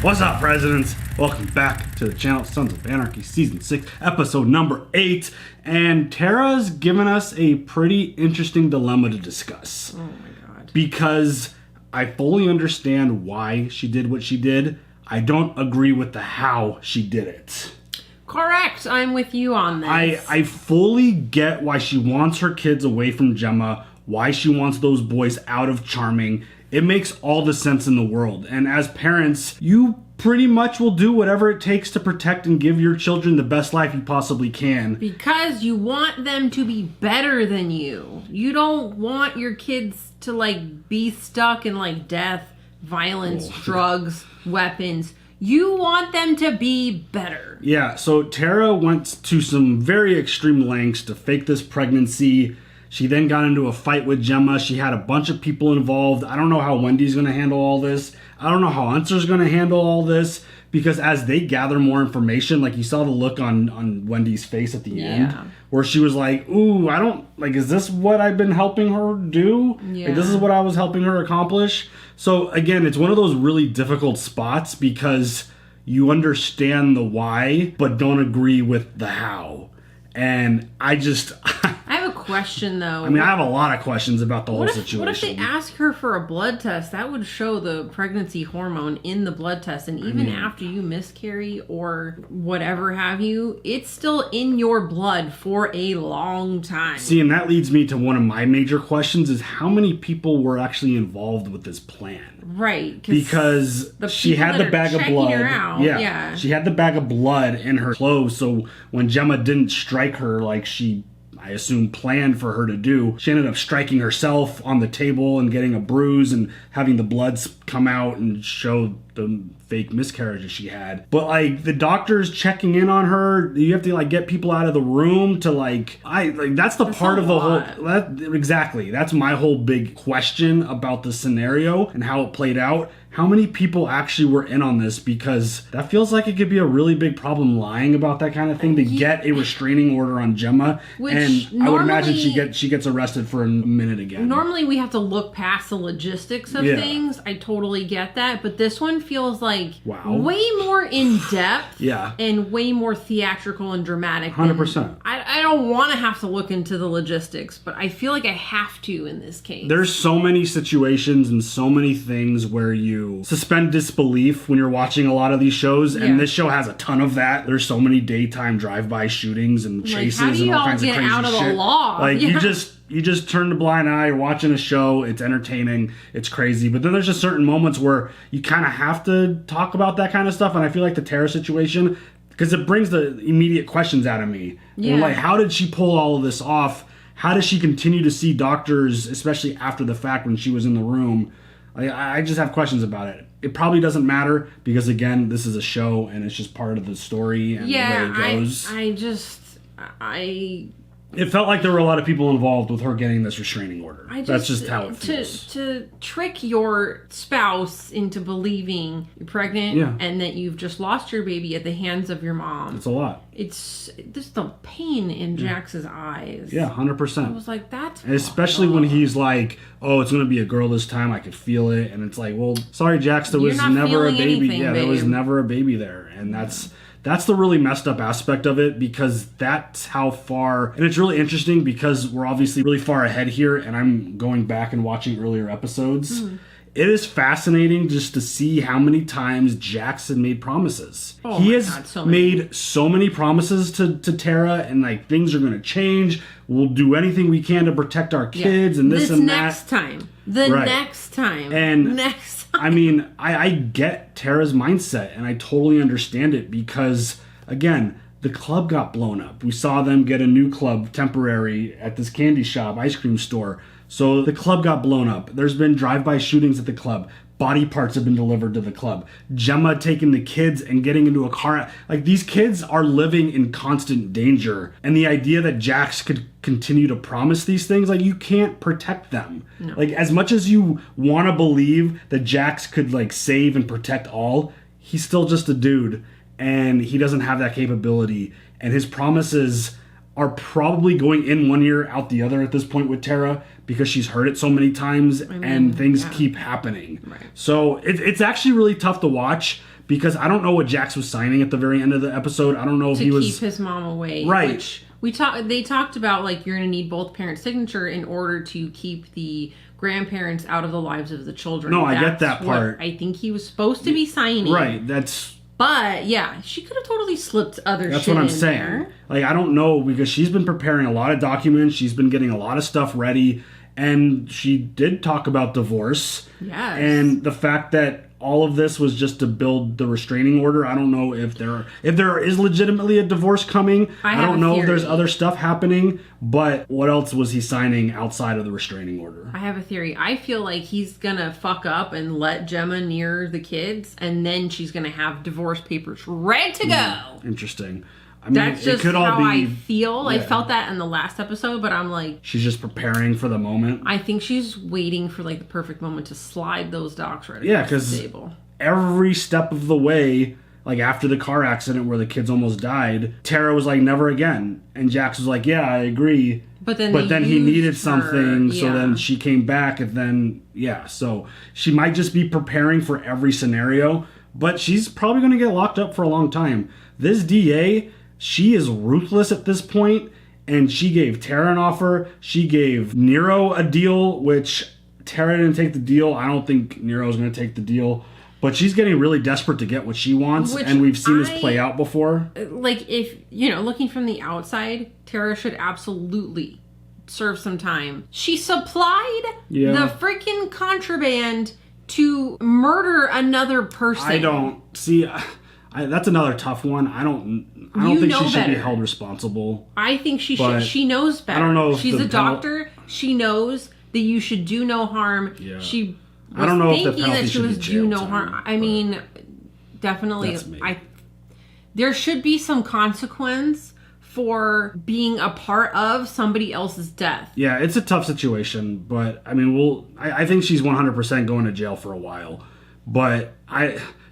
What's up, presidents? Welcome back to the channel, Sons of Anarchy, Season 6, Episode number 8. And Tara's given us a pretty interesting dilemma to discuss. Oh my god. Because I fully understand why she did what she did. I don't agree with the how she did it. Correct. I'm with you on this. I fully get why she wants her kids away from Gemma, why she wants those boys out of Charming. It makes all the sense in the world. And as parents, you pretty much will do whatever it takes to protect and give your children the best life you possibly can. Because you want them to be better than you. You don't want your kids to, be stuck in, death, violence, drugs, weapons. You want them to be better. Yeah, so Tara went to some very extreme lengths to fake this pregnancy. She then got into a fight with Gemma. She had a bunch of people involved. I don't know how Wendy's going to handle all this. I don't know how Unser's going to handle all this. Because as they gather more information, you saw the look on Wendy's face at the end. Where she was like, ooh, is this what I've been helping her do? Yeah. This is what I was helping her accomplish? So again, it's one of those really difficult spots because you understand the why, but don't agree with the how. And I have a question, though. I have a lot of questions about the whole situation. What if they ask her for a blood test? That would show the pregnancy hormone in the blood test. And even after you miscarry or whatever have you, it's still in your blood for a long time. See, and that leads me to one of my major questions is how many people were actually involved with this plan? Right. Because she had the bag of blood. Yeah. She had the bag of blood in her clothes. So when Gemma didn't strike her like she, I assume, planned for her to do, she ended up striking herself on the table and getting a bruise and having the blood come out and show the fake miscarriages she had. But the doctors checking in on her, you have to get people out of the room to that's part of the whole. Exactly. That's my whole big question about the scenario and how it played out. How many people actually were in on this? Because that feels like it could be a really big problem lying about that kind of thing to get a restraining order on Gemma. And I would imagine she gets arrested for a minute again. Normally we have to look past the logistics of things. I totally get that. But this one feels way more in depth and way more theatrical and dramatic. 100%. I don't want to have to look into the logistics, but I feel like I have to in this case. There's so many situations and so many things where you suspend disbelief when you're watching a lot of these shows, and this show has a ton of that. There's so many daytime drive-by shootings and chases and all kinds of crazy shit. How do you all get out of the law? You just turn a blind eye, you're watching a show, it's entertaining, it's crazy. But then there's just certain moments where you kind of have to talk about that kind of stuff, and I feel like the Tara situation, because it brings the immediate questions out of me. Yeah. And how did she pull all of this off? How does she continue to see doctors, especially after the fact when she was in the room? I just have questions about it. It probably doesn't matter because, again, this is a show and it's just part of the story and the way it goes. It felt like there were a lot of people involved with her getting this restraining order. That's just how it feels. To trick your spouse into believing you're pregnant and that you've just lost your baby at the hands of your mom. It's a lot. It's just the pain in Jax's eyes. Yeah, 100%. I was like, that's... And especially when he's like, oh, it's going to be a girl this time. I could feel it. And it's like, well, sorry, Jax, there was never a baby. There was never a baby there. And that's the really messed up aspect of it because that's how far... And it's really interesting because we're obviously really far ahead here and I'm going back and watching earlier episodes. It is fascinating just to see how many times Jax had made promises. He has made so many promises to Tara and things are going to change. We'll do anything we can to protect our kids and this and that. Next time. Next time. And next time. I get Tara's mindset and I totally understand it because, again, the club got blown up. We saw them get a new club temporary at this candy shop, ice cream store. So the club got blown up. There's been drive-by shootings at the club. Body parts have been delivered to the club. Gemma taking the kids and getting into a car. These kids are living in constant danger. And the idea that Jax could continue to promise these things, you can't protect them. No. As much as you want to believe that Jax could, save and protect all, he's still just a dude. And he doesn't have that capability. And his promises are probably going in one ear, out the other at this point with Tara because she's heard it so many times and things keep happening. Right. So it's actually really tough to watch because I don't know what Jax was signing at the very end of the episode. I don't know if he was... To keep his mom away. Right. Which they talked about, like, you're going to need both parents' signature in order to keep the grandparents out of the lives of the children. No, I get that part. I think he was supposed to be signing. Right, that's... But, yeah, she could have totally slipped other That's shit what I'm in saying. there. Like, I don't know, because she's been preparing a lot of documents. She's been getting a lot of stuff ready. And she did talk about divorce. Yes. And the fact that all of this was just to build the restraining order. I don't know if there is legitimately a divorce coming. I don't know if there's other stuff happening. But what else was he signing outside of the restraining order? I have a theory. I feel like he's going to fuck up and let Gemma near the kids. And then she's going to have divorce papers ready to go. Interesting. I mean, that's just it could all how be, I feel. Yeah. I felt that in the last episode, but I'm like... She's just preparing for the moment. I think she's waiting for, like, the perfect moment to slide those docs right across the table. Every step of the way, like after the car accident where the kids almost died, Tara was like, never again. And Jax was like, yeah, I agree. But then he needed something, yeah. so then she came back, and then, yeah. So she might just be preparing for every scenario, but she's probably going to get locked up for a long time. This DA... She is ruthless at this point, and she gave Tara an offer. She gave Nero a deal, which Tara didn't take the deal. I don't think Nero's going to take the deal. But she's getting really desperate to get what she wants, and we've seen this play out before. Like, if, looking from the outside, Tara should absolutely serve some time. She supplied the freaking contraband to murder another person. I don't... See... that's another tough one. I don't think she should be held responsible. I think she should. She knows better. I don't know if she's a doctor. She knows that you should do no harm. Yeah. She was I don't know thinking if the penalty that she should was be do no jail harm. time, I mean, definitely. There should be some consequence for being a part of somebody else's death. Yeah, it's a tough situation, but I mean, I think she's 100% going to jail for a while. But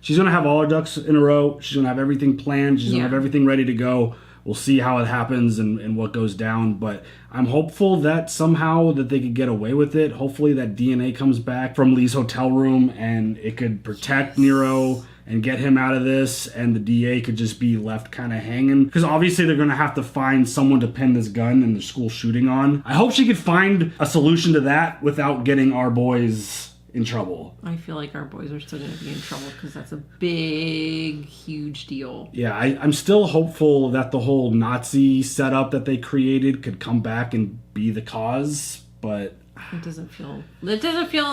she's going to have all her ducks in a row. She's going to have everything planned. She's going to have everything ready to go. We'll see how it happens and what goes down. But I'm hopeful that somehow that they could get away with it. Hopefully that DNA comes back from Lee's hotel room and it could protect Nero and get him out of this. And the DA could just be left kind of hanging. Because obviously they're going to have to find someone to pin this gun in the school shooting on. I hope she could find a solution to that without getting our boys in trouble. I feel like our boys are still going to be in trouble because that's a big, huge deal. Yeah, I'm still hopeful that the whole Nazi setup that they created could come back and be the cause, but it doesn't feel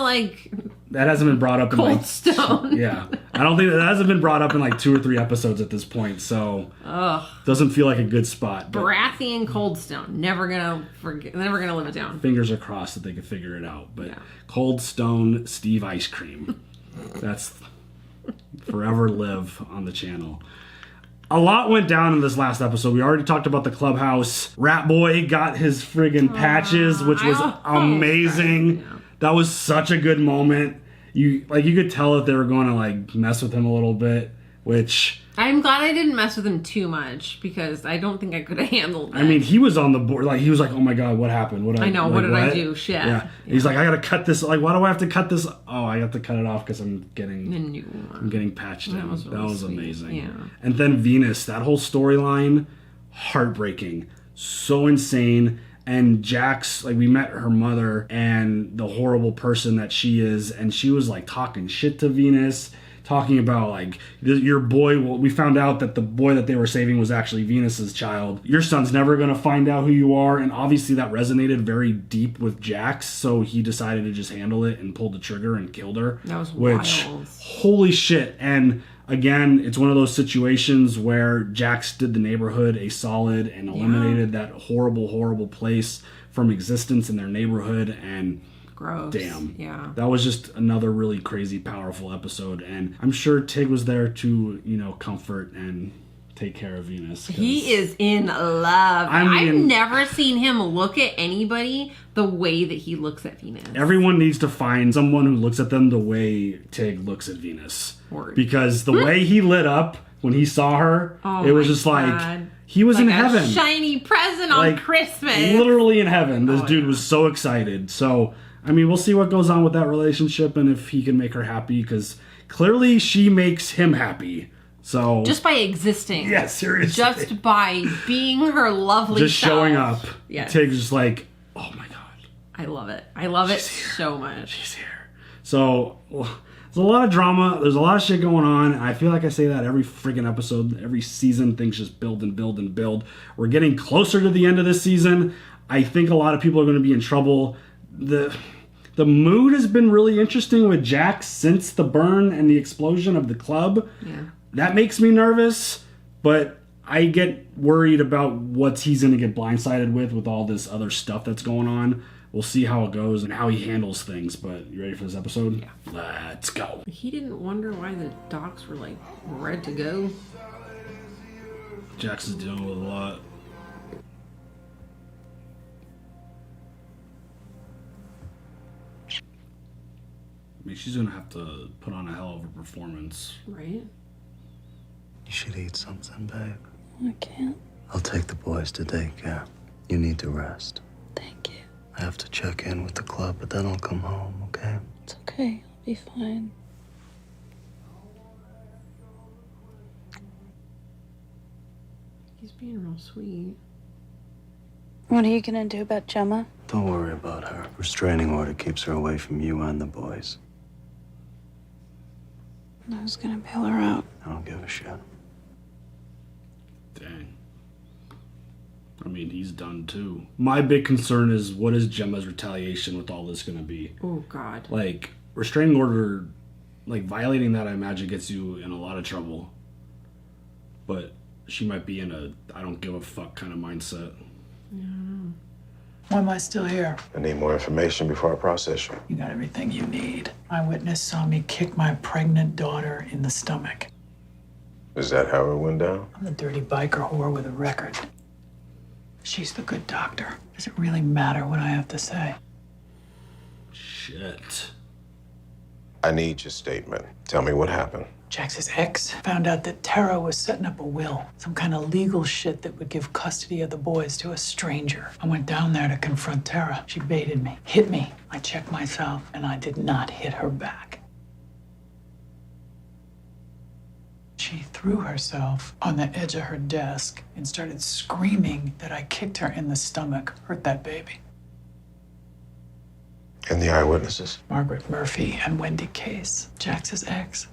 like that hasn't been brought up in Cold Stone. Yeah, I don't think that hasn't been brought up in like 2 or 3 episodes at this point, so doesn't feel like a good spot. Baratheon and Cold Stone, never gonna live it down. Fingers are crossed that they could figure it out, but Cold Stone Steve ice cream, that's forever live on the channel. A lot went down in this last episode. We already talked about the clubhouse. Rat Boy got his friggin' patches, which was amazing. Yeah. That was such a good moment. You could tell that they were going to like mess with him a little bit, which I'm glad I didn't mess with him too much because I don't think I could have handled that. I mean, he was on the board. Like, he was like, oh my God, what happened? What did I do? Shit. Yeah. He's like, I got to cut this. Like, why do I have to cut this? Oh, I have to cut it off because I'm getting patched in. That was amazing. Yeah. And then Venus, that whole storyline, heartbreaking. So insane. And Jax, like, we met her mother and the horrible person that she is. And she was like talking shit to Venus. Talking about, like, your boy, we found out that the boy that they were saving was actually Venus's child. Your son's never going to find out who you are. And obviously that resonated very deep with Jax. So he decided to just handle it and pulled the trigger and killed her. That was wild. Holy shit. And again, it's one of those situations where Jax did the neighborhood a solid and eliminated that horrible, horrible place from existence in their neighborhood. And gross. Damn. Yeah. That was just another really crazy, powerful episode. And I'm sure Tig was there to, comfort and take care of Venus. He is in love. I've never seen him look at anybody the way that he looks at Venus. Everyone needs to find someone who looks at them the way Tig looks at Venus. Word. Because the way he lit up when he saw her, it was just like... He was like in heaven. Shiny present on Christmas. Literally in heaven. This dude was so excited. So... I mean, we'll see what goes on with that relationship and if he can make her happy, because clearly she makes him happy. So just by existing. Yeah, seriously. Just by being her lovely just self. showing up. Yes. Tig's just like, oh my god. I love it. I love it so much. She's here. So there's a lot of drama. There's a lot of shit going on. I feel like I say that every freaking episode, every season. Things just build and build and build. We're getting closer to the end of this season. I think a lot of people are going to be in trouble. The mood has been really interesting with Jack since the burn and the explosion of the club. Yeah. That makes me nervous, but I get worried about what he's going to get blindsided with all this other stuff that's going on. We'll see how it goes and how he handles things, but you ready for this episode? Yeah. Let's go. He didn't wonder why the docks were, like, red to go. Jax is dealing with a lot. I mean, she's going to have to put on a hell of a performance. Right? You should eat something, babe. I can't. I'll take the boys to daycare. You need to rest. Thank you. I have to check in with the club, but then I'll come home, okay? It's okay. I'll be fine. He's being real sweet. What are you gonna do about Gemma? Don't worry about her. Restraining order keeps her away from you and the boys. I was gonna bail her out. I don't give a shit. Dang. I mean, he's done too. My big concern is, what is Gemma's retaliation with all this going to be? Oh, God. Like, restraining order, like, violating that, I imagine, gets you in a lot of trouble. But she might be in a I don't give a fuck kind of mindset. Yeah. Why am I still here? I need more information before I process you. You got everything you need. Eyewitness saw me kick my pregnant daughter in the stomach. Is that how it went down? I'm the dirty biker whore with a record. She's the good doctor. Does it really matter what I have to say? Shit. I need your statement. Tell me what happened. Jax's ex found out that Tara was setting up a will, some kind of legal shit that would give custody of the boys to a stranger. I went down there to confront Tara. She baited me, hit me. I checked myself, and I did not hit her back. She threw herself on the edge of her desk and started screaming that I kicked her in the stomach, hurt that baby. And the eyewitnesses? Margaret Murphy and Wendy Case, Jax's ex.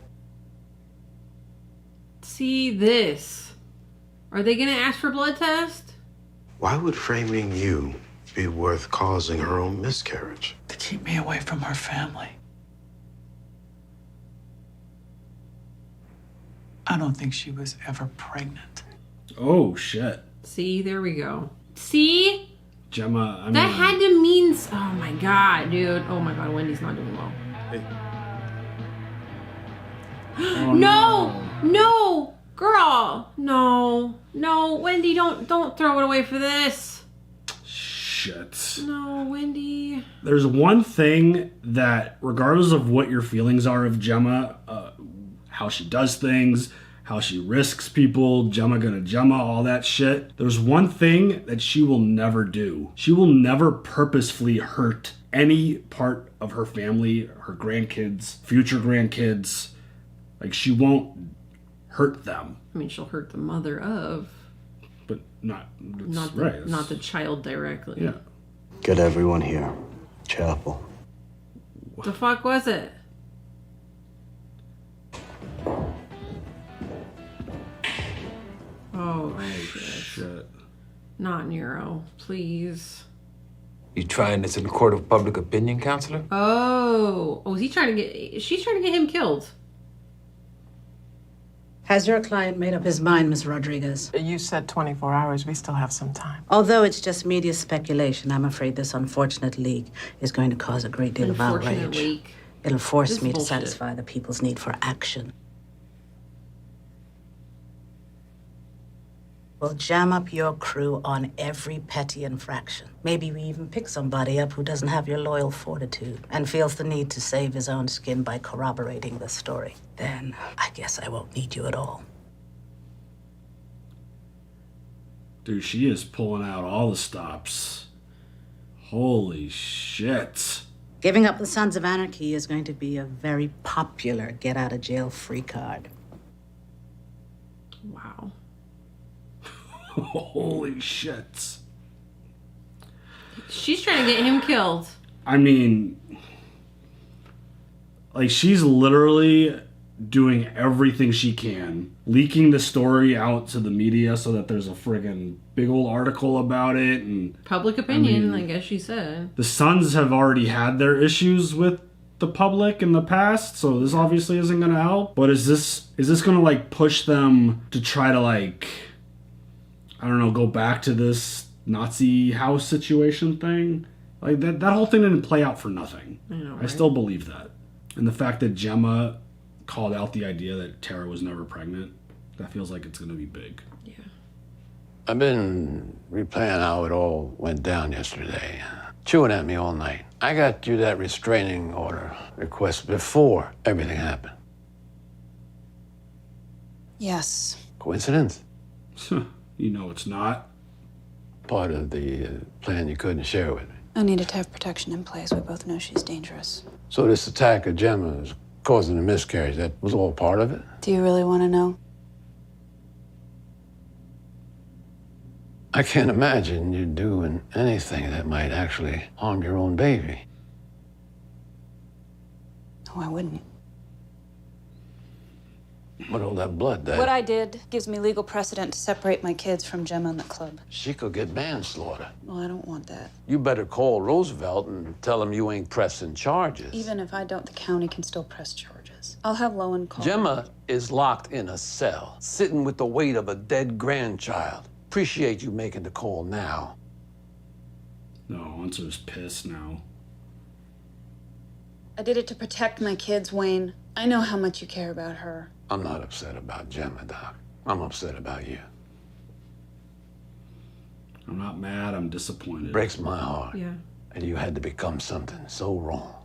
See this. Are they going to ask for blood test? Why would framing you be worth causing her own miscarriage? To keep me away from her family. I don't think she was ever pregnant. Oh, shit. See, there we go. See? Gemma, I mean... That had to mean... Oh, my God, dude. Oh, my God, Wendy's not doing well. Oh, No, girl, no, Wendy, don't throw it away for this. Shit. No, Wendy. There's one thing that, regardless of what your feelings are of Gemma, how she does things, how she risks people, Gemma, all that shit, there's one thing that she will never do. She will never purposefully hurt any part of her family, her grandkids, future grandkids. Like, she won't hurt them. I mean, she'll hurt the mother of, But not not the child directly. Yeah. Get everyone here. Chapel. What the fuck was it? Oh, shit. Not Nero, please. You trying this in the court of public opinion, counselor? Oh, is he trying to get? She's trying to get him killed. Has your client made up his mind, Miss Rodriguez? You said 24 hours. We still have some time. Although it's just media speculation, I'm afraid this unfortunate leak is going to cause a great deal of outrage. Leak. It'll force This me is to bullshit. satisfy the people's need for action. We'll jam up your crew on every petty infraction. Maybe we even pick somebody up who doesn't have your loyal fortitude and feels the need to save his own skin by corroborating the story. Then I guess I won't need you at all. Dude, she is pulling out all the stops. Holy shit. Giving up the Sons of Anarchy is going to be a very popular get-out-of-jail-free card. Wow. Holy shit. She's trying to get him killed. I mean, like, she's literally doing everything she can, leaking the story out to the media so that there's a friggin' big old article about it. And Public opinion, I guess she said. The Sons have already had their issues with the public in the past, so this obviously isn't going to help. But is this going to, like, push them to try to, like, I don't know, go back to this Nazi house situation thing? Like, that whole thing didn't play out for nothing. I know, right? I still believe that. And the fact that Gemma called out the idea that Tara was never pregnant, that feels like it's going to be big. Yeah. I've been replaying how it all went down yesterday. Chewing at me all night. I got you that restraining order request before everything happened. Yes. Coincidence? You know it's not. Part of the plan you couldn't share with me. I needed to have protection in place. We both know she's dangerous. So this attack of Gemma is causing a miscarriage. That was all part of it? Do you really want to know? I can't imagine you doing anything that might actually harm your own baby. Oh, I wouldn't. But all that blood, that... What I did gives me legal precedent to separate my kids from Gemma and the club. She could get manslaughter. Well, I don't want that. You better call Roosevelt and tell him you ain't pressing charges. Even if I don't, the county can still press charges. I'll have Lowen call. Gemma is locked in a cell, sitting with the weight of a dead grandchild. Appreciate you making the call now. No, Unser's pissed now. I did it to protect my kids, Wayne. I know how much you care about her. I'm not upset about Gemma, Doc. I'm upset about you. I'm not mad, I'm disappointed. Breaks my heart. Yeah. And you had to become something so wrong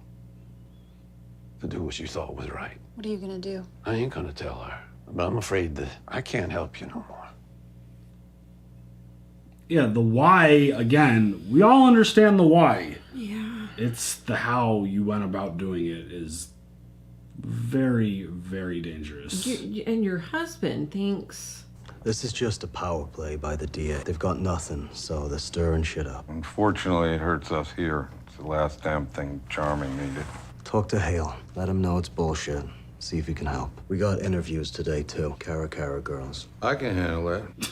to do what you thought was right. What are you gonna do? I ain't gonna tell her, but I'm afraid that I can't help you no more. Yeah, the why, again, we all understand the why. Yeah. It's the how you went about doing it is very, very dangerous. And your husband thinks... This is just a power play by the DA. They've got nothing, so they're stirring shit up. Unfortunately, it hurts us here. It's the last damn thing Charming needed. Talk to Hale. Let him know it's bullshit. See if he can help. We got interviews today, too. Cara girls. I can handle that.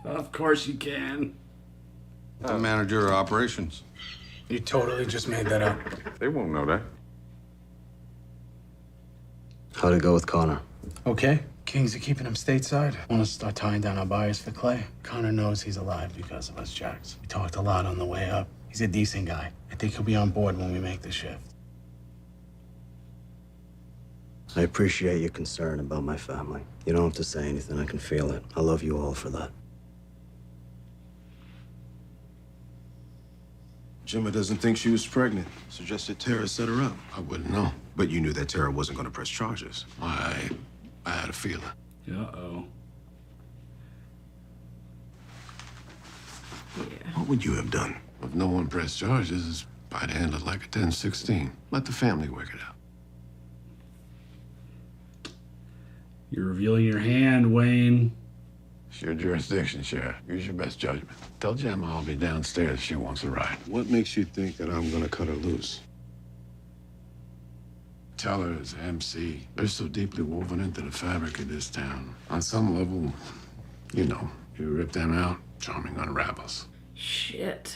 Of course you can. I'm manager of operations. You totally just made that up. They won't know that. How'd it go with Connor? Okay. Kings are keeping him stateside. Want to start tying down our buyers for Clay. Connor knows he's alive because of us Jacks. We talked a lot on the way up. He's a decent guy. I think he'll be on board when we make the shift. I appreciate your concern about my family. You don't have to say anything. I can feel it. I love you all for that. Gemma doesn't think she was pregnant. Suggested Tara set her up. I wouldn't know. But you knew that Tara wasn't going to press charges. I had a feeling. Uh-oh. Yeah. What would you have done? If no one pressed charges, I'd handle it like a 10-16. Let the family work it out. You're revealing your hand, Wayne. It's your jurisdiction, Sheriff. Use your best judgment. Tell Gemma I'll be downstairs if she wants a ride. What makes you think that I'm going to cut her loose? Tell her as MC, they're so deeply woven into the fabric of this town. On some level, you know, you rip them out, Charming unravels. Shit.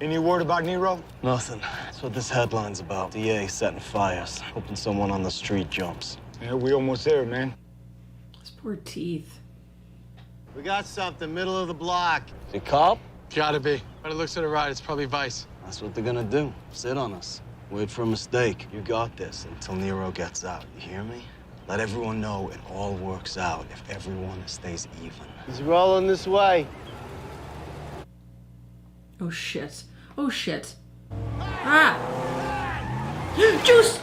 Any word about Nero? Nothing. That's what this headline's about. DA setting fires, hoping someone on the street jumps. Yeah, we almost there, man. His poor teeth. We got something, middle of the block. The cop? Gotta be. By the looks of the ride, it's probably Vice. That's what they're gonna do. Sit on us. Wait for a mistake. You got this until Nero gets out. You hear me? Let everyone know it all works out if everyone stays even. He's rolling this way. Oh, shit. Oh, shit. Ah! Juice!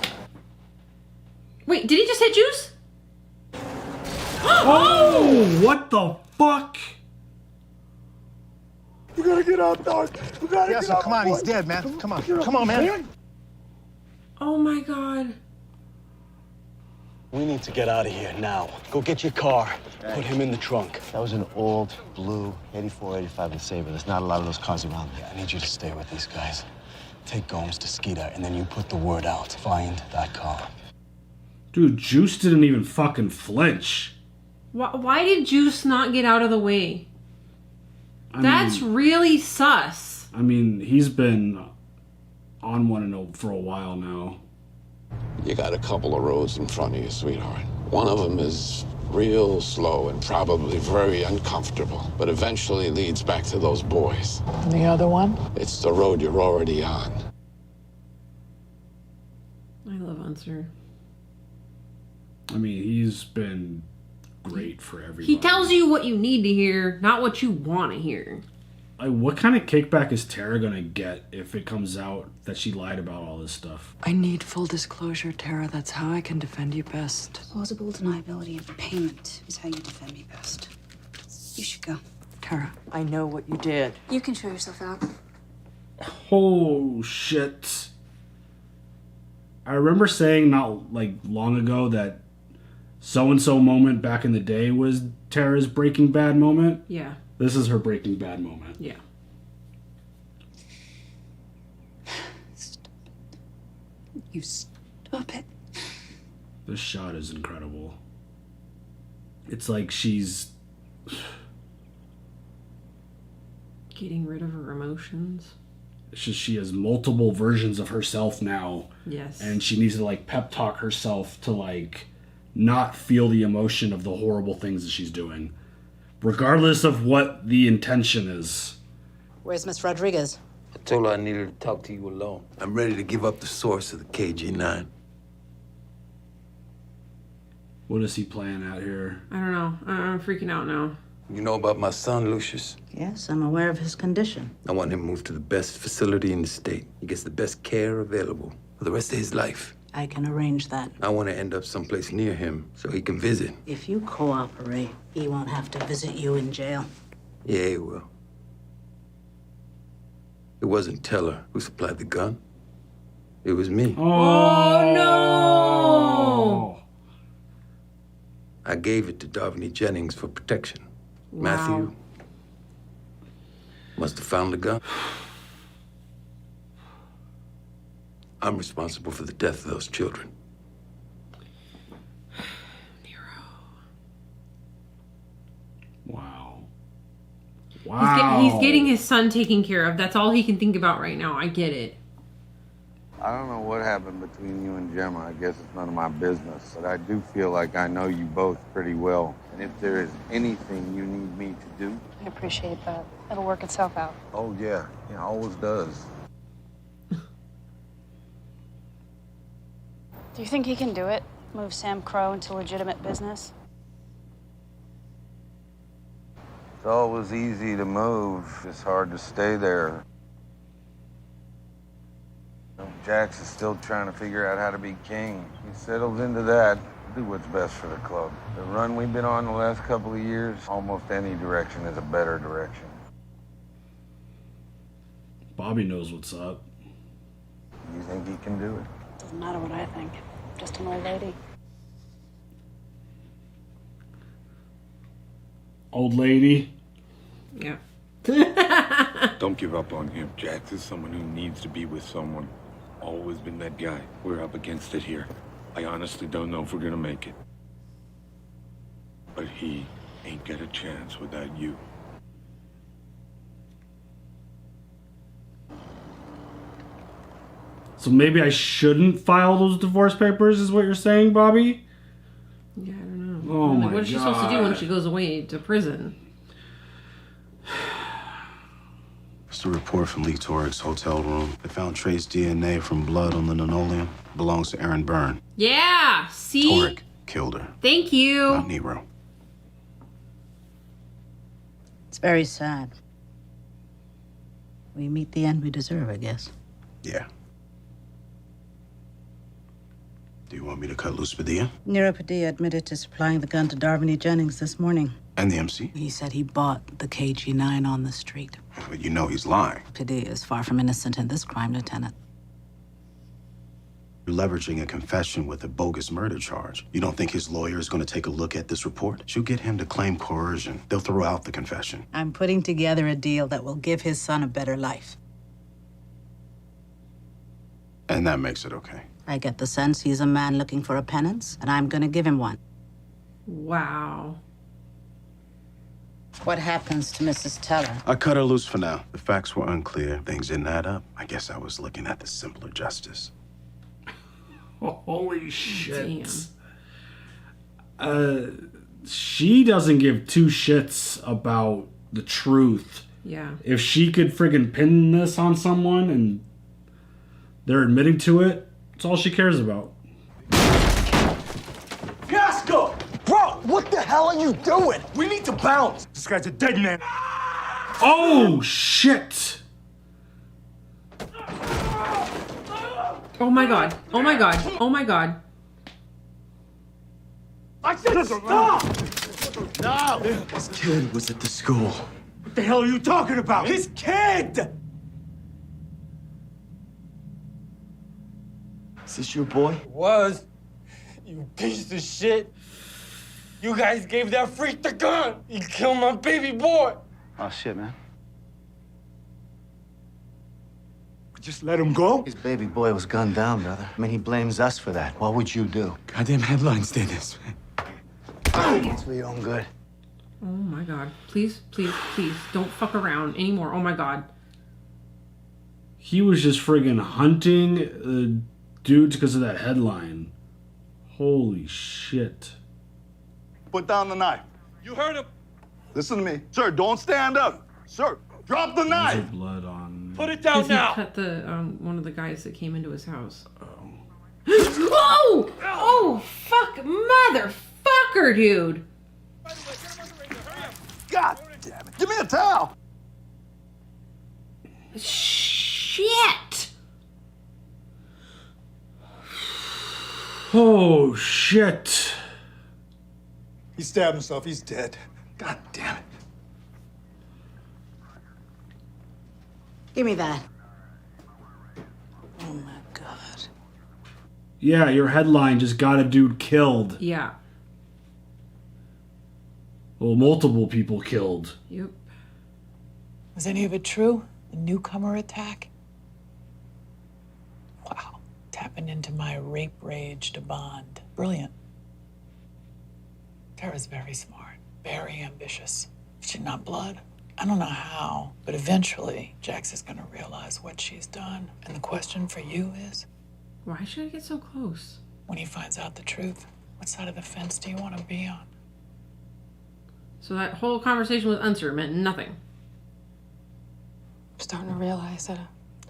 Wait, did he just hit Juice? Oh, what the fuck? We gotta get out, dog. We gotta Yeah, get so out. come on, he's dead, man. Come on. Come on, man. Oh my god. We need to get out of here now. Go get your car. Put him in the trunk. That was an old blue 84, 85 and Sabre. There's not a lot of those cars around here. I need you to stay with these guys. Take Gomes to Skeeter, and then you put the word out. Find that car. Dude, Juice didn't even fucking flinch. Why did Juice not get out of the way? That's really sus. I mean, he's been on 1-0 for a while now. You got a couple of roads in front of you, sweetheart. One of them is real slow and probably very uncomfortable, but eventually leads back to those boys. And the other one? It's the road you're already on. I love Unser. I mean, he's been great for everybody. He tells you what you need to hear, not what you want to hear. Like, what kind of kickback is Tara gonna get if it comes out that she lied about all this stuff? I need full disclosure, Tara. That's how I can defend you best. Plausible deniability of payment is how you defend me best. You should go. Tara, I know what you did. You can show yourself out. Oh, shit. I remember saying not, like, long ago that so-and-so moment back in the day was Tara's Breaking Bad moment. Yeah. This is her Breaking Bad moment. Yeah. You stop it. This shot is incredible. It's like she's Getting rid of her emotions. it's just she has multiple versions of herself now. Yes. And she needs to like pep talk herself to like not feel the emotion of the horrible things that she's doing, regardless of what the intention is. Where's Miss Rodriguez? I told her I needed to talk to you alone. I'm ready to give up the source of the KG-9. What is he playing at here? I don't know. I'm freaking out now. You know about my son, Lucius? Yes, I'm aware of his condition. I want him moved to the best facility in the state. He gets the best care available for the rest of his life. I can arrange that. I want to end up someplace near him so he can visit. If you cooperate, he won't have to visit you in jail. Yeah, he will. It wasn't Teller who supplied the gun. It was me. Oh no! I gave it to Darvini Jennings for protection. Wow. Matthew must have found the gun. I'm responsible for the death of those children. Wow. Wow. He's getting his son taken care of. That's all he can think about right now. I get it. I don't know what happened between you and Gemma. I guess it's none of my business. But I do feel like I know you both pretty well. And if there is anything you need me to do... I appreciate that. It'll work itself out. Oh, yeah. Yeah, always does. Do you think he can do it? Move Sam Crow into legitimate business? It's always easy to move. It's hard to stay there. Jax is still trying to figure out how to be king. He settles into that, do what's best for the club. The run we've been on the last couple of years, almost any direction is a better direction. Bobby knows what's up. You think he can do it? Doesn't matter what I think. Just an old lady. Old lady? Yeah. Don't give up on him. Jax is someone who needs to be with someone. Always been that guy. We're up against it here. I honestly don't know if we're gonna make it. But he ain't got a chance without you. So maybe I shouldn't file those divorce papers, is what you're saying, Bobby? Yeah, I don't know. Oh, my What is she supposed to do when God. she goes away to prison? It's a report from Lee Torik's hotel room. They found trace DNA from blood on the linoleum. Belongs to Aaron Byrne. Yeah, see? Torik killed her, Thank you. not Nero. It's very sad. We meet the end we deserve, I guess. Yeah. Do you want me to cut loose Padilla? Nero Padilla admitted to supplying the gun to Darvini Jennings this morning. And the MC? He said he bought the KG-9 on the street. but you know he's lying. PD is far from innocent in this crime, Lieutenant. You're leveraging a confession with a bogus murder charge. You don't think his lawyer is going to take a look at this report? She'll get him to claim coercion. They'll throw out the confession. I'm putting together a deal that will give his son a better life. And that makes it okay. I get the sense he's a man looking for a penance, and I'm gonna give him one. Wow. What happens to Mrs. Teller? I cut her loose for now. The facts were unclear. Things didn't add up. I guess I was looking at the simpler justice. Holy shit. She doesn't give two shits about the truth. Yeah. If she could friggin' pin this on someone and they're admitting to it, it's all she cares about. Fiasco! Bro, what the hell are you doing? We need to bounce. This guy's a dead man. Oh, shit! Oh my god. Oh my god. Oh my god. I said stop! No! This kid was at the school. What the hell are you talking about? His kid! Is this your boy? Was. You piece of shit. You guys gave that freak the gun. He killed my baby boy. Oh, shit, man. Just let him go? His baby boy was gunned down, brother. I mean, he blames us for that. What would you do? Goddamn headlines did this, man. It's for your own good. Oh my god. Please, please, please don't fuck around anymore. Oh my god. He was just friggin' hunting dudes because of that headline. Holy shit. Put down the knife. You heard him. Listen to me. Sir, don't stand up. Sir, drop the knife. There's blood on. Put it down now. He cut the one of the guys that came into his house. Oh! Oh, fuck, motherfucker, dude. God damn it. Give me a towel. Shit. Oh, shit. He stabbed himself. He's dead. God damn it. Give me that. Oh my god. Yeah, your headline just got a dude killed. Yeah. Well, multiple people killed. Yep. Was any of it true? The newcomer attack? Wow. Tapping into my rape rage to bond. Brilliant. Tara's very smart, very ambitious. She's not blood. I don't know how, but eventually Jax is gonna realize what she's done. And the question for you is, Why should I get so close? when he finds out the truth, what side of the fence do you want to be on? So that whole conversation with Unser meant nothing. I'm starting to realize that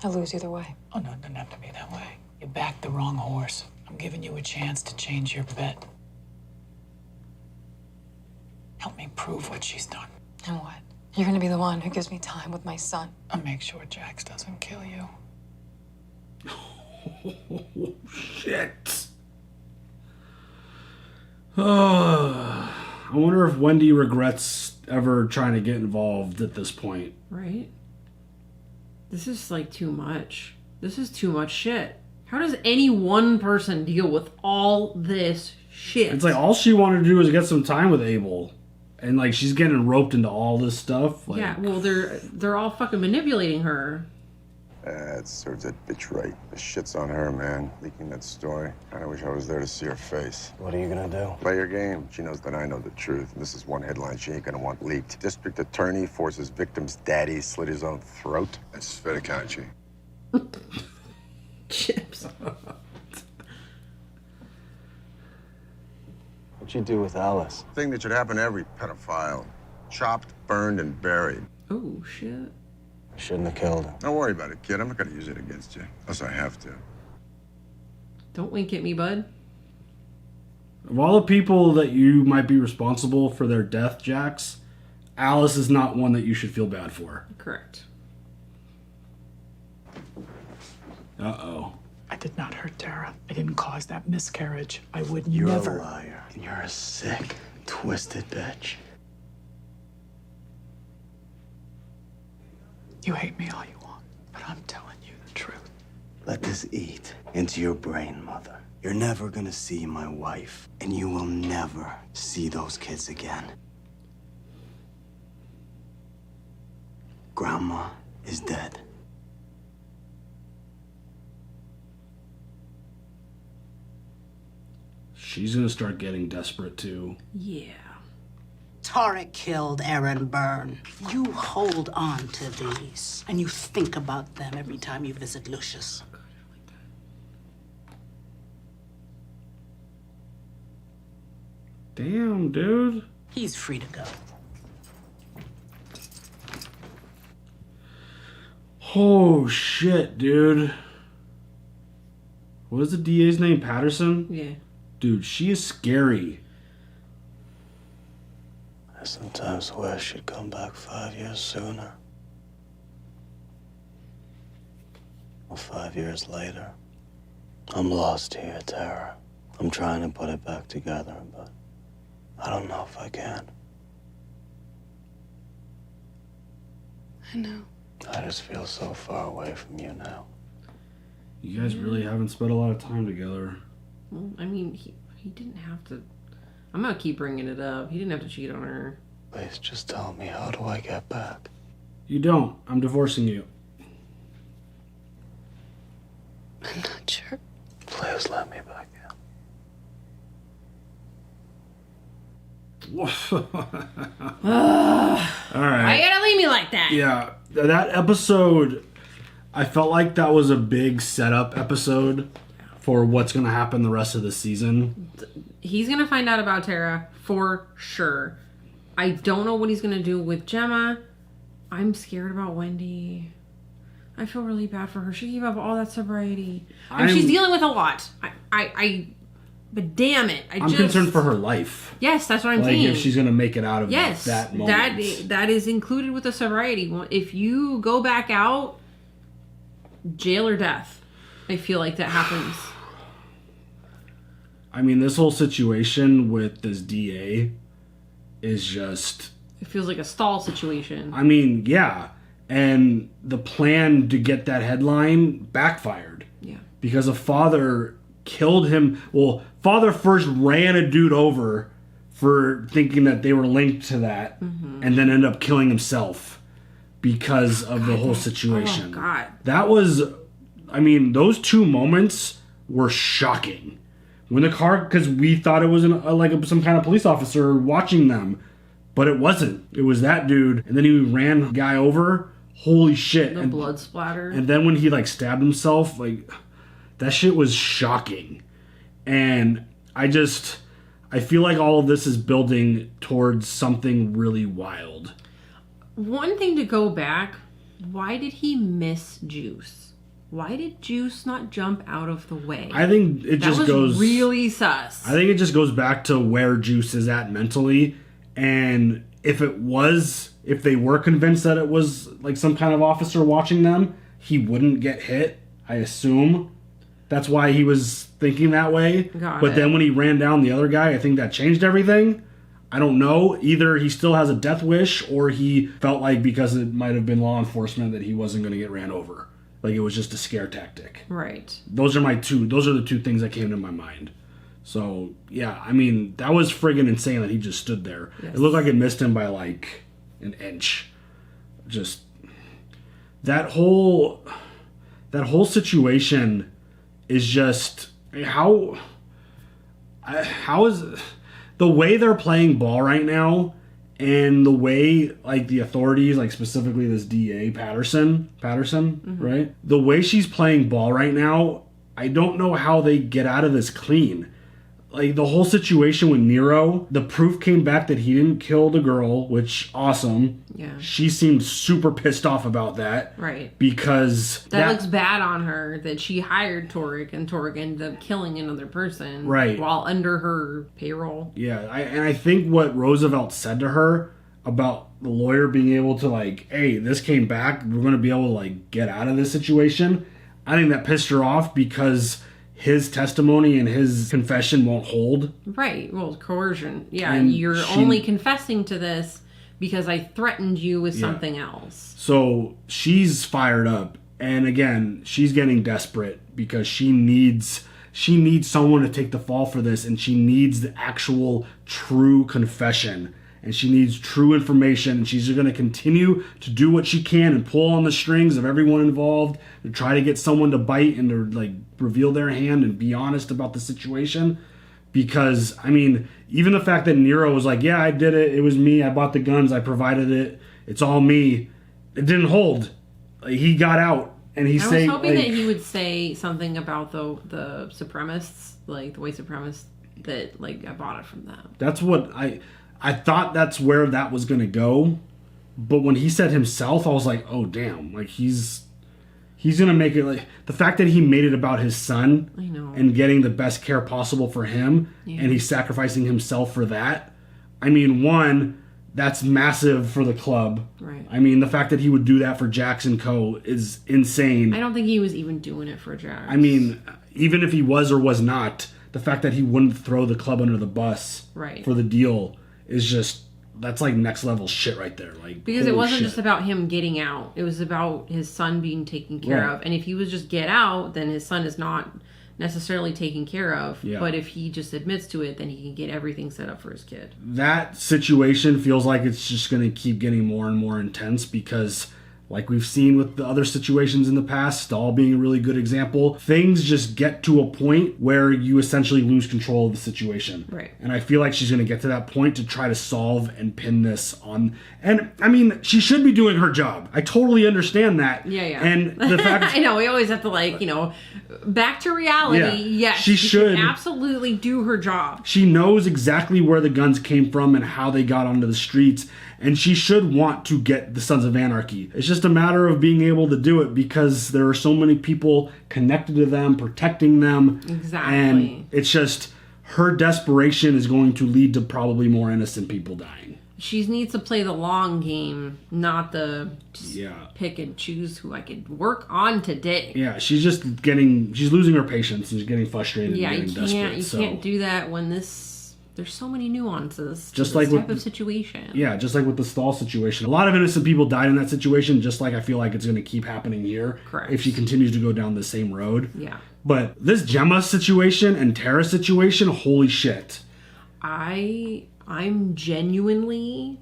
I lose either way. Oh, no, it doesn't have to be that way. You backed the wrong horse. I'm giving you a chance to change your bet. Help me prove what she's done. And what? You're gonna be the one who gives me time with my son. I'll make sure Jax doesn't kill you. Oh, shit. I wonder if Wendy regrets ever trying to get involved at this point. Right? This is like too much. This is too much shit. How does any one person deal with all this shit? It's like all she wanted to do was get some time with Abel. And like she's getting roped into all this stuff. Like, yeah, well they're all fucking manipulating her. It serves that bitch right. The shit's on her, man. Leaking that story. I wish I was there to see her face. What are you gonna do? Play your game. She knows that I know the truth. And this is one headline she ain't gonna want leaked. District attorney forces victim's daddy slit his own throat. That's Fantasmas. Chips. What'd you do with Alice? Thing that should happen to every pedophile. Chopped, burned, and buried. Oh, shit. Shouldn't have killed her. Don't worry about it, kid. I'm not gonna use it against you. Unless I have to. Don't wink at me, bud. Of all the people that you might be responsible for their death, Jax, Alice is not one that you should feel bad for. Correct. Uh-oh. I did not hurt Tara. I didn't cause that miscarriage. I would You're never. a liar. And you're a sick, twisted bitch. You hate me all you want, but I'm telling you the truth. Let this eat into your brain, Mother. You're never gonna see my wife, and you will never see those kids again. Grandma is dead. She's gonna start getting desperate too. Yeah. Tarek killed Aaron Byrne. You hold on to these, and you think about them every time you visit Lucius. Damn, dude. He's free to go. Oh, shit, dude. What is the DA's name? Patterson? Yeah. Dude, she is scary. I sometimes wish she'd come back 5 years sooner. Well, 5 years later. I'm lost here, Tara. I'm trying to put it back together, but I don't know if I can. I know. I just feel so far away from you now. You guys really haven't spent a lot of time together. Well, I mean, he didn't have to. I'm gonna keep bringing it up. He didn't have to cheat on her. Please just tell me, how do I get back? You don't. I'm divorcing you. I'm not sure. Please let me back in. All right. Why you gotta leave me like that? Yeah, that episode, I felt like that was a big setup episode for what's going to happen the rest of the season. He's gonna find out about Tara for sure. I don't know what he's gonna do with Gemma. I'm scared about Wendy. I feel really bad for her. She gave up all that sobriety. And she's dealing with a lot. But damn it, I'm concerned for her life. Yes, that's what I'm like saying. if she's going to make it out of yes, that moment. that is included with the sobriety. If you go back out, jail or death. I feel like that happens. I mean, this whole situation with this DA is just... It feels like a stall situation. I mean, yeah. And the plan to get that headline backfired. Yeah. Because a father killed him. Well, father first ran a dude over for thinking that they were linked to that, and then ended up killing himself because of the whole situation. Oh, God. That was, I mean, those two moments were shocking. When the car, because we thought it was some kind of police officer watching them, but it wasn't. It was that dude, and then he ran the guy over. Holy shit. The blood splatter. And then when he stabbed himself, that shit was shocking. And I feel like all of this is building towards something really wild. One thing to go back, why did he miss Juice? Why did Juice not jump out of the way? I think it just goes really sus. I think it just goes back to where Juice is at mentally, and if they were convinced that it was some kind of officer watching them, he wouldn't get hit, I assume. That's why he was thinking that way. Then when he ran down the other guy, I think that changed everything. I don't know. Either he still has a death wish, or he felt like because it might have been law enforcement that he wasn't going to get ran over. It was just a scare tactic. Right. Those are the two things that came to my mind. So, yeah, I mean, that was friggin' insane that he just stood there. Yes. It looked like it missed him by an inch. Just that whole situation is just how is the way they're playing ball right now, and the way the authorities, specifically this DA Patterson, right? The way she's playing ball right now, I don't know how they get out of this clean. The whole situation with Nero, the proof came back that he didn't kill the girl, which awesome. Yeah. She seemed super pissed off about that. Right. Because that looks bad on her that she hired Torek and Torek ended up killing another person. Right. While under her payroll. Yeah. I think what Roosevelt said to her about the lawyer being able to hey, this came back, we're going to be able to get out of this situation. I think that pissed her off because his testimony and his confession won't hold. Right. Well, coercion. Yeah, and you're only confessing to this because I threatened you with something else. So she's fired up. And again, she's getting desperate because she needs someone to take the fall for this, and she needs the actual true confession, and she needs true information, and she's going to continue to do what she can and pull on the strings of everyone involved to try to get someone to bite and to like reveal their hand and be honest about the situation. Because I mean, even the fact that Nero was like, yeah, I did it, it was me, I bought the guns, I provided it, it's all me, it didn't hold. He got out, and I was hoping that he would say something about the supremacists, like the white supremacists, that like I bought it from them. That's what I thought that's where that was going to go. But when he said himself, I was like, oh damn, like he's going to make it like the fact that he made it about his son and getting the best care possible for him, and he's sacrificing himself for that. I mean, one, that's massive for the club. Right. I mean, the fact that he would do that for Jax and Co. is insane. I don't think he was even doing it for Jax. I mean, even if he was or was not, the fact that he wouldn't throw the club under the bus for the deal is just, that's like next level shit right there. Like, because it wasn't just about him getting out. It was about his son being taken care of. And if he was just get out, then his son is not necessarily taken care of. Yeah. But if he just admits to it, then he can get everything set up for his kid. That situation feels like it's just going to keep getting more and more intense because, like we've seen with the other situations in the past, all being a really good example, things just get to a point where you essentially lose control of the situation. Right. And I feel like she's going to get to that point to try to solve and pin this on. And I mean, she should be doing her job. I totally understand that. Yeah. And the fact, I know, we always have to like, back to reality. Yeah. Yes, She should absolutely do her job. She knows exactly where the guns came from and how they got onto the streets, and she should want to get the Sons of Anarchy. It's just a matter of being able to do it because there are so many people connected to them, protecting them. Exactly. And it's just, her desperation is going to lead to probably more innocent people dying. She needs to play the long game, not the pick and choose who I could work on today. Yeah, she's losing her patience and she's getting frustrated and getting desperate. You can't do that when there's so many nuances just to like this type with of situation. Yeah, just like with the Stahl situation. A lot of innocent people died in that situation, just like I feel like it's going to keep happening here. Correct. If she continues to go down the same road. Yeah. But this Gemma situation and Tara situation, holy shit. I'm genuinely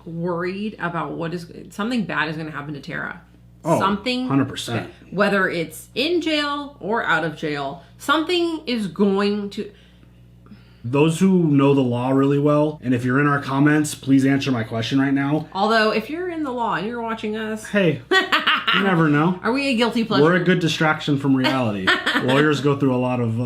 worried about something bad is going to happen to Tara. Oh, something 100%. Whether it's in jail or out of jail, something is going to. Those who know the law really well, and if you're in our comments, please answer my question right now. Although, if you're in the law and you're watching us, hey, you never know. Are we a guilty pleasure? We're a good distraction from reality. Lawyers go through a lot of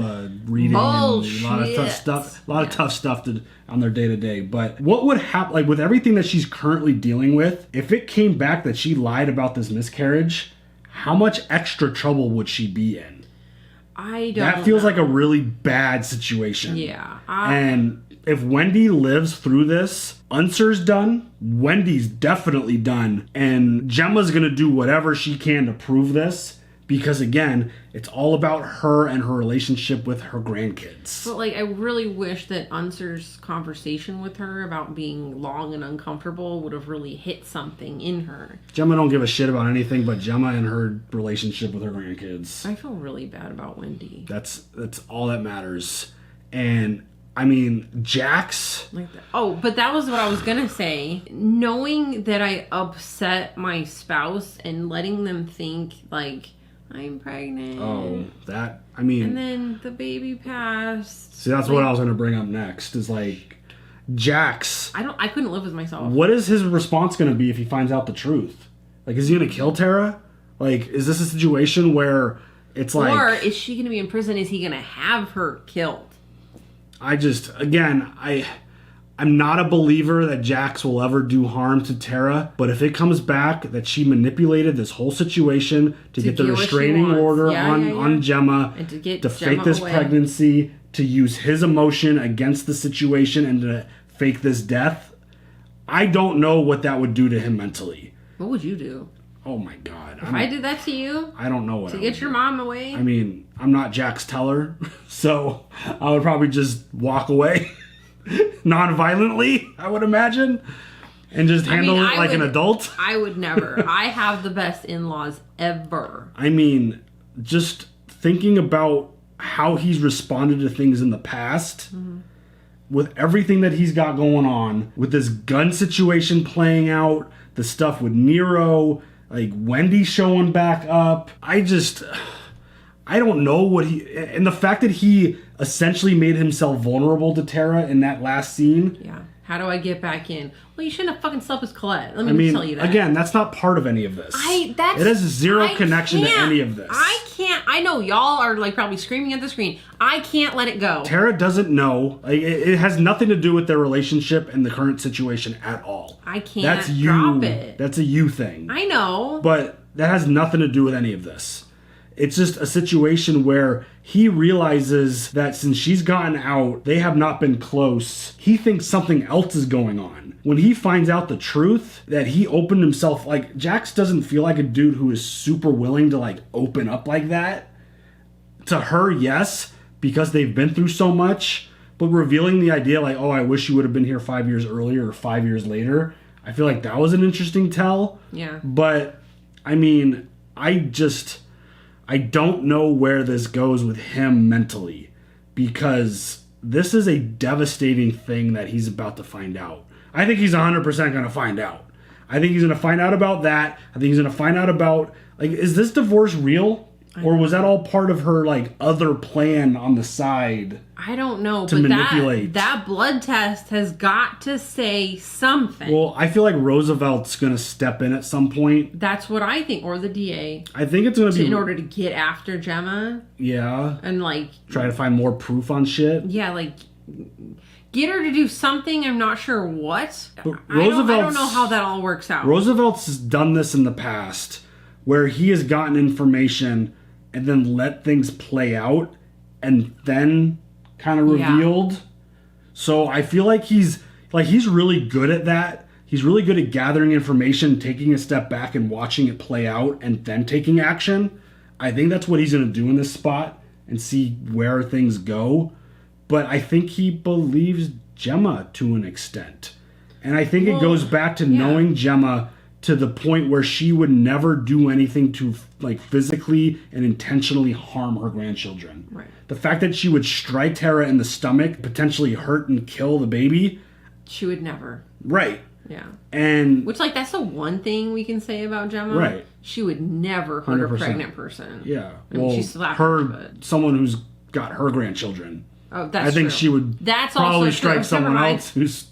reading Bullshit. and a lot of tough stuff. Tough stuff on their day to day. But what would happen, like with everything that she's currently dealing with, if it came back that she lied about this miscarriage, how much extra trouble would she be in? I don't. That feels like a really bad situation. Yeah. And if Wendy lives through this, Unser's done, Wendy's definitely done, and Gemma's gonna do whatever she can to prove this, because again, it's all about her and her relationship with her grandkids. But like, I really wish that Unser's conversation with her about being long and uncomfortable would have really hit something in her. Gemma don't give a shit about anything but Gemma and her relationship with her grandkids. I feel really bad about Wendy. That's all that matters. And I mean, Jax. But that was what I was gonna say. Knowing that I upset my spouse and letting them think like I'm pregnant. Oh, I mean. And then the baby passed. See, that's what I was gonna bring up next. Is like, Jax. I couldn't live with myself. What is his response gonna be if he finds out the truth? Like, is he gonna kill Tara? Like, is this a situation where it's like, or is she gonna be in prison? Is he gonna have her killed? I'm not a believer that Jax will ever do harm to Tara, but if it comes back that she manipulated this whole situation to get the restraining order on Gemma, and to fake this pregnancy, to use his emotion against the situation and to fake this death, I don't know what that would do to him mentally. What would you do? Oh my God. If I did that to you? I don't know what to get your mom away? I mean, I'm not Jax Teller, so I would probably just walk away non-violently, I would imagine. and just handle it like an adult. I would never. I have the best in-laws ever. I mean, just thinking about how he's responded to things in the past, with everything that he's got going on, with this gun situation playing out, the stuff with Nero, like Wendy showing back up. I don't know what and the fact that he essentially made himself vulnerable to Tara in that last scene. Yeah. How do I get back in? Well, you shouldn't have fucking slept with Colette. Let me tell you that. Again, that's not part of any of this. It has zero connection to any of this. I can't. I know y'all are like probably screaming at the screen. I can't let it go. Tara doesn't know. Like, it has nothing to do with their relationship and the current situation at all. I can't drop it. That's a you thing. I know. But that has nothing to do with any of this. It's just a situation where he realizes that since she's gotten out, they have not been close. He thinks something else is going on. When he finds out the truth, that he opened himself, like, Jax doesn't feel like a dude who is super willing to, like, open up like that. To her, yes, because they've been through so much, but revealing the idea, like, oh, I wish you would have been here 5 years earlier or 5 years later, I feel like that was an interesting tell. Yeah. But, I mean, I don't know where this goes with him mentally, because this is a devastating thing that he's about to find out. I think he's 100% going to find out. I think he's going to find out about that. I think he's going to find out about, like, is this divorce real? Or was that all part of her, like, other plan on the side? I don't know, to but manipulate? that blood test has got to say something. Well, I feel like Roosevelt's going to step in at some point. That's what I think, or the DA. I think it's going to be in order to get after Gemma. Yeah. And, like, try to find more proof on shit. Yeah, like, get her to do something. I'm not sure what. But I don't know how that all works out. Roosevelt's done this in the past, where he has gotten information and then let things play out and then kind of revealed. Yeah. So I feel like he's really good at that. He's really good at gathering information, taking a step back and watching it play out and then taking action. I think that's what he's going to do in this spot and see where things go. But I think he believes Gemma to an extent. And I think it goes back to knowing Gemma to the point where she would never do anything to, like, physically and intentionally harm her grandchildren. Right. The fact that she would strike Tara in the stomach, potentially hurt and kill the baby. She would never. Right. Yeah. And which, like, that's the one thing we can say about Gemma. Right. She would never hurt 100%. a pregnant person. Yeah. I mean, she slapped her, someone who's got her grandchildren. Oh, that's I think true. she would that's probably also strike true. someone else who's...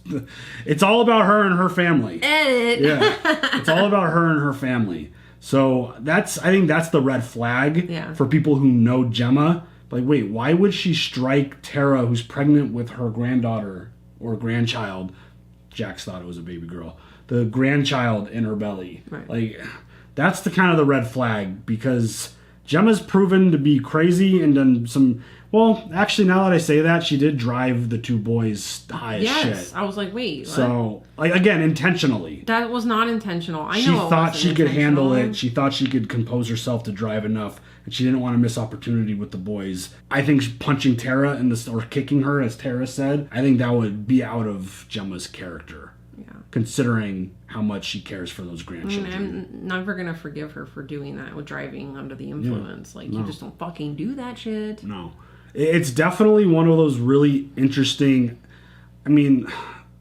It's all about her and her family. Edit. Yeah. It's all about her and her family. So I think that's the red flag for people who know Gemma. Like, wait, why would she strike Tara, who's pregnant with her granddaughter or grandchild? Jax thought it was a baby girl. The grandchild in her belly. Right. Like, that's the kind of the red flag, because Gemma's proven to be crazy and done some... Well, actually, now that I say that, she did drive the two boys high as shit. Yes, I was like, wait. What? So, like, again, intentionally. That was not intentional. I know. She thought she could handle it. She thought she could compose herself to drive enough, and she didn't want to miss opportunity with the boys. I think punching Tara in the or kicking her, as Tara said, I think that would be out of Gemma's character. Yeah. Considering how much she cares for those grandchildren. I'm never gonna forgive her for doing that with driving under the influence. Yeah, like, you just don't fucking do that shit. No. It's definitely one of those really interesting, I mean,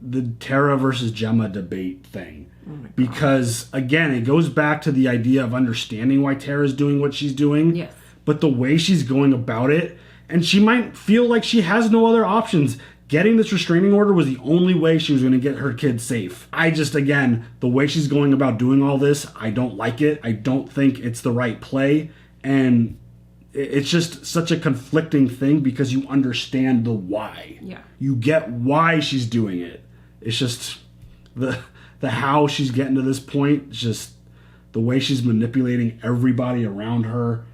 the Tara versus Gemma debate thing. Because, again, it goes back to the idea of understanding why Tara's doing what she's doing. Yes. But the way she's going about it, and she might feel like she has no other options. Getting this restraining order was the only way she was going to get her kids safe. Again, the way she's going about doing all this, I don't like it. I don't think it's the right play. And it's just such a conflicting thing because you understand the why. Yeah. You get why she's doing it. It's just the how she's getting to this point. It's just the way she's manipulating everybody around her.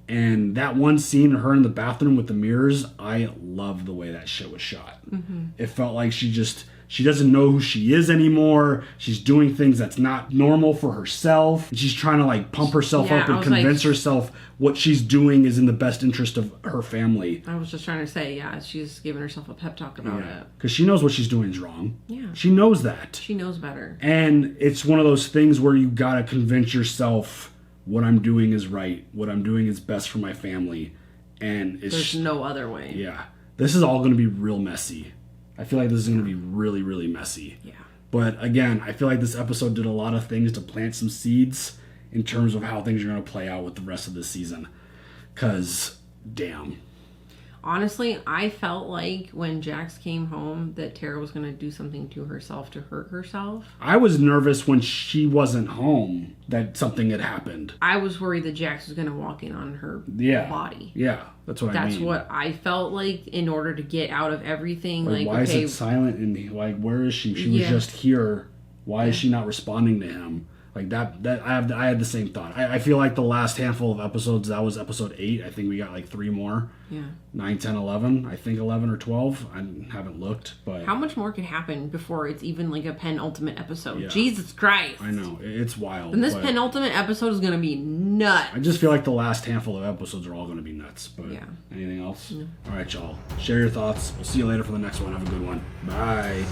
And that one scene of her in the bathroom with the mirrors, I love the way that shit was shot. Mm-hmm. It felt like she just She doesn't know who she is anymore. She's doing things that's not normal for herself. She's trying to like pump herself up and convince herself what she's doing is in the best interest of her family. I was just trying to say, yeah, she's giving herself a pep talk about it. Because she knows what she's doing is wrong. Yeah. She knows that. She knows better. And it's one of those things where you gotta convince yourself what I'm doing is right. What I'm doing is best for my family. And there's no other way. Yeah. This is all going to be real messy. I feel like this is going to be really, really messy. Yeah. But again, I feel like this episode did a lot of things to plant some seeds in terms of how things are going to play out with the rest of the season. Because, damn. Honestly, I felt like when Jax came home that Tara was going to do something to herself to hurt herself. I was nervous when she wasn't home that something had happened. I was worried that Jax was going to walk in on her body. Yeah, that's what I mean. That's what I felt like in order to get out of everything. Like, why is it silent? And like, where is she? She was just here. Why is she not responding to him? Like that I had the same thought. I feel like the last handful of episodes, that was episode 8. I think we got like 3 more. Yeah. 9, 10, 11. I think 11 or 12. I haven't looked, but how much more could happen before it's even like a penultimate episode? Yeah. Jesus Christ. I know. It's wild. And this penultimate episode is going to be nuts. I just feel like the last handful of episodes are all going to be nuts. But yeah. Anything else? No. All right, y'all. Share your thoughts. We'll see you later for the next one. Have a good one. Bye.